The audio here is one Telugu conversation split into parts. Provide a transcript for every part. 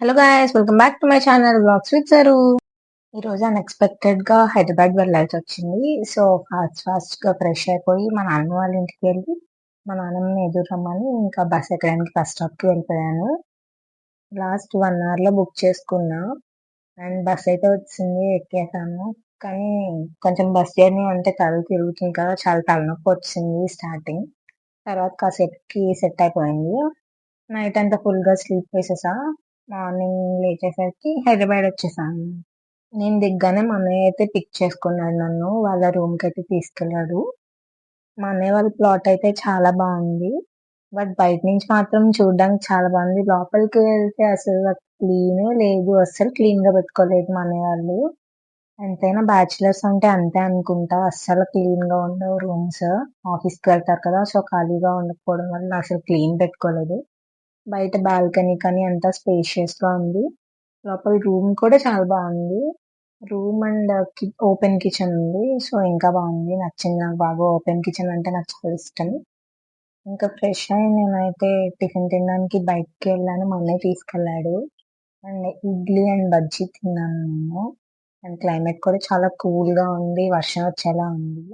Hello guys, welcome back to my channel vlogs with సరు. ఈరోజు అన్ఎక్స్పెక్టెడ్ గా హైదరాబాద్ వెళ్ళాల్సి వచ్చింది. సో ఫాస్ట్ గా ఫ్రెష్ అయిపోయి మా నాన్న వాళ్ళ ఇంటికి వెళ్ళి మా నాన్నని ఎదురు రమ్మని ఇంకా బస్ ఎక్కడానికి బస్ స్టాప్ కి వెళ్ళిపోయాను. లాస్ట్ 1 hour లో బుక్ చేసుకున్నా అండ్ బస్ అయితే వచ్చింది, ఎక్కేసాను. కానీ కొంచెం బస్ జర్నీ అంటే తల తిరుగుతుంది కదా, చాలా తలనొప్పి వచ్చింది స్టార్టింగ్. తర్వాత కాసేపుకి సెట్ అయిపోయింది. నైట్ అంతా ఫుల్ గా స్లీప్ వేసేసా. మార్నింగ్ లేచేసరికి హైదరాబాద్ వచ్చేసాను. నేను దిగ్గానే మా అన్నయ్య అయితే పిక్ చేసుకున్నాడు నన్ను. వాళ్ళ రూమ్ కి అయితే తీసుకెళ్ళాడు. మా అన్నయ్య వాళ్ళ ప్లాట్ అయితే చాలా బాగుంది. బట్ బయట నుంచి మాత్రం చూడడానికి చాలా బాగుంది. లోపలికి వెళ్తే అసలు క్లీనే లేదు, అస్సలు క్లీన్ గా పెట్టుకోలేదు మా అన్నయ్య వాళ్ళు. ఎంతైనా బ్యాచులర్స్ అంటే అంతే అనుకుంటా, అస్సలు క్లీన్ గా ఉండవు రూమ్స్. ఆఫీస్ కి వెళ్తారు కదా, సో ఖాళీగా ఉండకపోవడం వల్ల అసలు క్లీన్ పెట్టుకోలేదు. బయట బాల్కనీ కానీ అంతా స్పేషియస్ గా ఉంది. లోపల రూమ్ కూడా చాలా బాగుంది. రూమ్ అండ్ ఓపెన్ కిచెన్ ఉంది. సో ఇంకా బాగుంది, నచ్చింది నాకు బాగా. ఓపెన్ కిచెన్ అంటే నాకు చాలా ఇష్టం. ఇంకా ఫ్రెష్ అయ్యి నేనైతే టిఫిన్ తినడానికి బయటకి వెళ్ళాను. మా అన్నయ్య తీసుకెళ్ళాడు అండ్ ఇడ్లీ అండ్ బజ్జీ తిన్నాను నేను. అండ్ క్లైమేట్ కూడా చాలా కూల్ గా ఉంది, వర్షం వచ్చేలా ఉంది.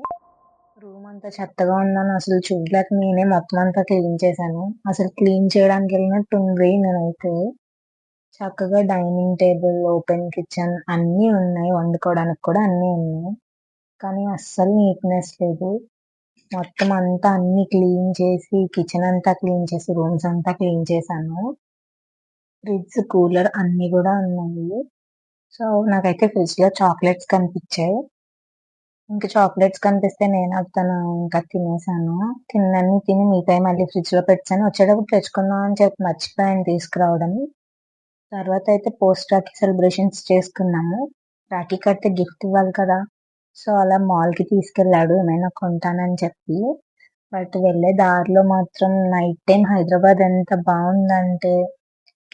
రూమ్ అంతా చెత్తగా ఉందని అసలు చూడలేక నేనే మొత్తం అంతా క్లీన్ చేశాను. అసలు క్లీన్ చేయడానికి వెళ్ళినట్టు ఉంది నేనైతే. చక్కగా డైనింగ్ టేబుల్, ఓపెన్ కిచెన్ అన్నీ ఉన్నాయి, వండుకోవడానికి కూడా అన్నీ ఉన్నాయి. కానీ అస్సలు నీట్నెస్ లేదు. మొత్తం అంతా అన్ని క్లీన్ చేసి, కిచెన్ అంతా క్లీన్ చేసి, రూమ్స్ అంతా క్లీన్ చేశాను. ఫ్రిడ్జ్, కూలర్ అన్ని కూడా ఉన్నాయి. సో నాకైతే ఫ్రిడ్జ్ లో చాక్లెట్స్ కనిపించాయి. ఇంకా చాక్లెట్స్ కనిపిస్తే నేను తను ఇంకా తినేసాను. తిన్నన్ని తిని మిగతాయి మళ్ళీ ఫ్రిడ్జ్ లో పెట్టాను. వచ్చేటప్పుడు తెచ్చుకుందాం అని చెప్పి మర్చిపోయాను తీసుకురావడం. తర్వాత అయితే పోస్ట్ రాఖీ సెలబ్రేషన్స్ చేసుకున్నాము. రాఖీ కడితే గిఫ్ట్ ఇవ్వాలి కదా, సో అలా మాల్ కి తీసుకెళ్ళాడు ఏమైనా కొంటానని చెప్పి. బట్ వెళ్ళే దారిలో మాత్రం నైట్ టైం హైదరాబాద్ ఎంత బాగుందంటే,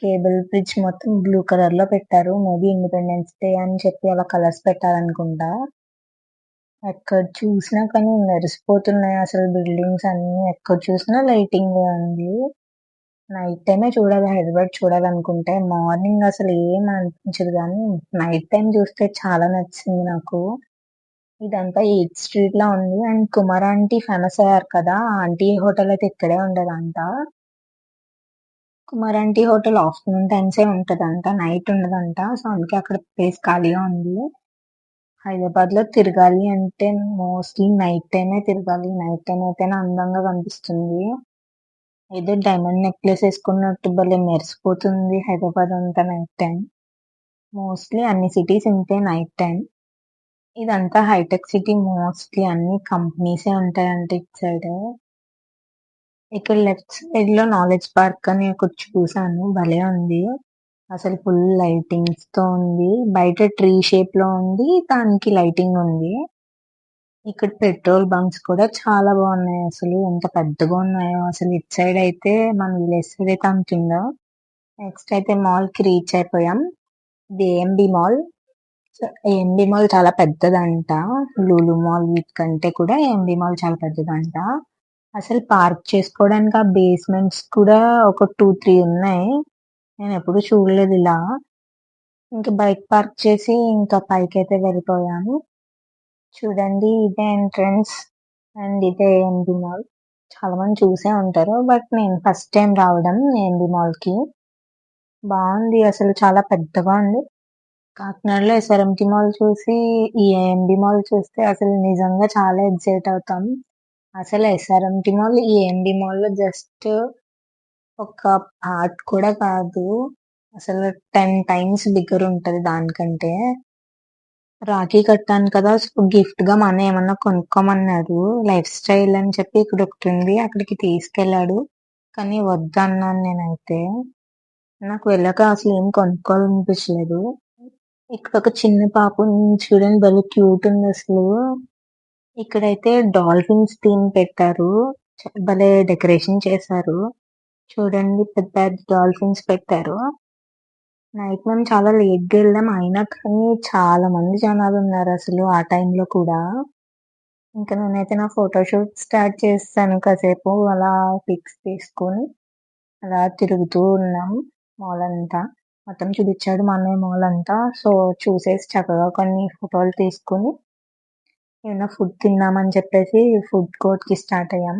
కేబుల్ బ్రిడ్జ్ మొత్తం బ్లూ కలర్ లో పెట్టారు. మేబీ ఇండిపెండెన్స్ డే అని చెప్పి అలా కలర్స్ పెట్టారనుకుంటా. ఎక్కడ చూసినా కానీ మెరిసిపోతున్నాయి అసలు బిల్డింగ్స్ అన్ని. ఎక్కడ చూసినా లైటింగ్ ఉంది. నైట్ టైమే చూడాలి, హైదరాబాద్ చూడాలనుకుంటే. మార్నింగ్ అసలు ఏం అనిపించదు, కానీ నైట్ టైం చూస్తే చాలా నచ్చింది నాకు. ఇదంతా 8th స్ట్రీట్ లో ఉంది. అండ్ కుమార్ ఆంటీ ఫేమస్ అయ్యారు కదా, ఆంటీ హోటల్ అయితే ఇక్కడే ఉండదంట. కుమార్ ఆంటీ హోటల్ ఆఫ్టర్నూన్ టైమ్సే ఉంటదంట, నైట్ ఉండదంట. సో అందుకే అక్కడ ప్లేస్ ఖాళీగా ఉంది. హైదరాబాద్ లో తిరగాలి అంటే మోస్ట్లీ నైట్ టైమే తిరగాలి. నైట్ టైం అయితేనే అందంగా కనిపిస్తుంది. ఏదో డైమండ్ నెక్లెస్ వేసుకున్నట్టు భలే మెరిసిపోతుంది హైదరాబాద్ అంతా నైట్ టైం. మోస్ట్లీ అన్ని సిటీస్ ఇంతే నైట్ టైం. ఇదంతా హైటెక్ సిటీ, మోస్ట్లీ అన్ని కంపెనీసే ఉంటాయంట ఇటు సైడ్. ఇక్కడ లెఫ్ట్ సైడ్ లో నాలెడ్జ్ పార్క్ అని ఒకటి చూసాను, భలే ఉంది. అసలు ఫుల్ లైటింగ్స్ తో ఉంది. బయట ట్రీ షేప్ లో ఉంది, దానికి లైటింగ్ ఉంది. ఇక్కడ పెట్రోల్ బంక్స్ కూడా చాలా బాగున్నాయి. అసలు ఎంత పెద్దగా ఉన్నాయో. అసలు ఇటు సైడ్ అయితే మన విలేజ్ సైడ్ అయితే అంత ఉందో. నెక్స్ట్ అయితే మాల్ కి రీచ్ అయిపోయాం. ఇది ఏఎంబి మాల్. ఏఎంబి మాల్ చాలా పెద్దదంట. లూలు మాల్ వీటికంటే కూడా ఏఎంబి మాల్ చాలా పెద్దదంట. అసలు పార్క్ చేసుకోవడానికి ఆ బేస్మెంట్స్ కూడా ఒక 2-3 ఉన్నాయి. నేను ఎప్పుడు చూడలేదు ఇలా. ఇంకా బైక్ పార్క్ చేసి ఇంకా పైకి అయితే వెళ్ళిపోయాను. చూడండి, ఇదే ఎంట్రన్స్ అండ్ ఇదే ఏఎంబి మాల్. చాలా మంది చూసే ఉంటారు, బట్ నేను ఫస్ట్ టైం రావడం ఏఎంబి మాల్ కి. బాగుంది, అసలు చాలా పెద్దగా ఉంది. కాకినాడలో ఎస్ఆర్ఎంటి మాల్ చూసి ఈ ఏఎంబి మాల్ చూస్తే అసలు నిజంగా చాలా ఎక్సైట్ అవుతాం. అసలు ఎస్ఆర్ఎంటి మాల్ ఈ ఏఎంబి మాల్ లో జస్ట్ ఒక పార్ట్ కూడా కాదు, అసలు 10 times బిగ్గర్ ఉంటది దానికంటే. రాఖీ కట్టాను కదా, సో గిఫ్ట్ గా మన ఏమన్నా కొనుక్కోమన్నాడు. లైఫ్ స్టైల్ అని చెప్పి ఇక్కడ ఒకటి ఉంది, అక్కడికి తీసుకెళ్ళాడు. కానీ వద్దన్నాను నేనైతే. నాకు వెళ్ళాక అసలు ఏం కొనుక్కోవాలనిపించలేదు. ఇక్కడ ఒక చిన్న పాప ఉంది చూడండి, భలే క్యూట్ ఉంది అసలు. ఇక్కడైతే డాల్ఫిన్స్ థీమ్ పెట్టారు, భలే డెకరేషన్ చేశారు. చూడండి, పెద్ద పెద్ద డాల్ఫిన్స్ పెట్టారు. నైట్ మేము చాలా లేట్ గా వెళ్ళాం, అయినా కానీ చాలా మంది జనాలు ఉన్నారు అసలు ఆ టైంలో కూడా. ఇంకా నేనైతే నా ఫోటోషూట్ స్టార్ట్ చేస్తాను. కాసేపు అలా పిక్స్ తీసుకొని అలా తిరుగుతూ ఉన్నాం మాల్ అంతా. మొత్తం చూపించాడు మా అన్నయ్య మాల్ అంతా. సో చూసేసి చక్కగా కొన్ని ఫోటోలు తీసుకుని ఏమైనా ఫుడ్ తిందామని చెప్పేసి ఫుడ్ కోర్ట్‌కి స్టార్ట్ అయ్యాం.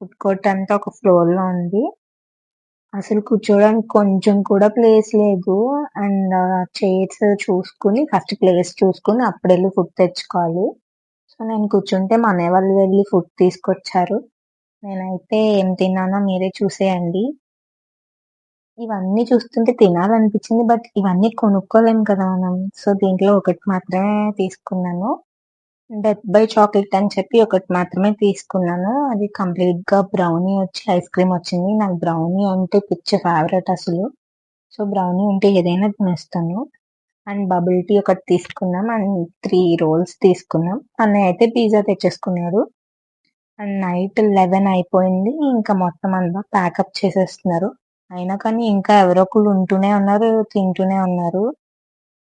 ఫుడ్ కోర్ట్ అంతా ఒక ఫ్లోర్‌లో ఉంది. అసలు కూర్చోవడానికి కొంచెం కూడా ప్లేస్ లేదు. అండ్ చైర్స్ చూసుకుని ఫస్ట్ ప్లేస్ చూసుకుని అప్పుడెళ్ళి ఫుడ్ తెచ్చుకోవాలి. సో నేను కూర్చుంటే మా అన్నయ్య వాళ్ళు వెళ్ళి ఫుడ్ తీసుకొచ్చారు. నేనైతే ఏం తిన్నానో మీరే చూసేయండి. ఇవన్నీ చూస్తుంటే తినాలనిపించింది. బట్ ఇవన్నీ కొనుక్కోలేం కదా మనం. సో దీంట్లో ఒకటి మాత్రమే తీసుకున్నాను. డెత్ బై చాక్లెట్ అని చెప్పి ఒకటి మాత్రమే తీసుకున్నాను. అది కంప్లీట్‌గా బ్రౌనీ వచ్చి ఐస్ క్రీమ్ వచ్చింది. నాకు బ్రౌనీ అంటే పిచ్చి ఫేవరెట్ అసలు. సో బ్రౌనీ ఉంటే ఏదైనా తినేస్తాను. అండ్ బబుల్ టీ ఒకటి తీసుకున్నాం. అండ్ 3 రోల్స్ తీసుకున్నాం. అన్నయ్య అయితే పిజ్జా తెచ్చేసుకున్నాడు. అండ్ నైట్ 11 అయిపోయింది. ఇంకా మొత్తం అంతా ప్యాకప్ చేసేస్తున్నారు. అయినా కానీ ఇంకా ఎవరో ఒకళ్ళు ఉంటూనే ఉన్నారు. తింటూనే ఉన్నారు.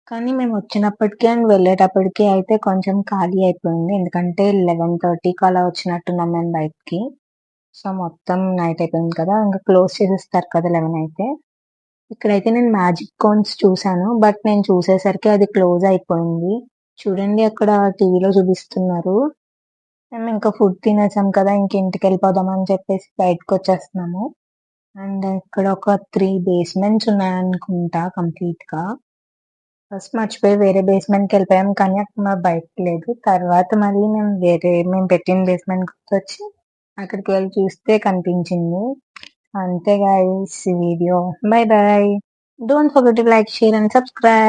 కానీ మేము వచ్చినప్పటికి అండ్ వెళ్ళేటప్పటికి అయితే కొంచెం ఖాళీ అయిపోయింది. ఎందుకంటే 11:30కి అలా వచ్చినట్టున్నాం మేము బయటికి. సో మొత్తం నైట్ అయిపోయింది కదా! ఇంకా క్లోజ్ చేసేస్తారు కదా 11 అయితే. ఇక్కడైతే నేను మ్యాజిక్ కోన్స్ చూసాను. బట్ నేను చూసేసరికి అది క్లోజ్ అయిపోయింది. చూడండి అక్కడ టీవీలో చూపిస్తున్నారు. మేము ఇంకా ఫుడ్ తినేసాం కదా! ఇంక ఇంటికెళ్ళిపోదాం అని చెప్పేసి బయటకొచ్చేస్తున్నాము. అండ్ ఇక్కడ ఒక 3 బేస్‌మెంట్స్ ఉన్నాయనుకుంటా కంప్లీట్‌గా. ఫస్ట్ మర్చిపోయి వేరే బేస్‌మెంట్‌కెళ్ళిపోయాం. కానీ అక్కడ మా బైక్ లేదు. తర్వాత మళ్ళీ మేము పెట్టిన బేస్‌మెంట్ గుర్తొచ్చి అక్కడికి వెళ్లి చూస్తే కనిపించింది. అంతే గైస్ ఈ video. By by. Don't forget to like, share and subscribe.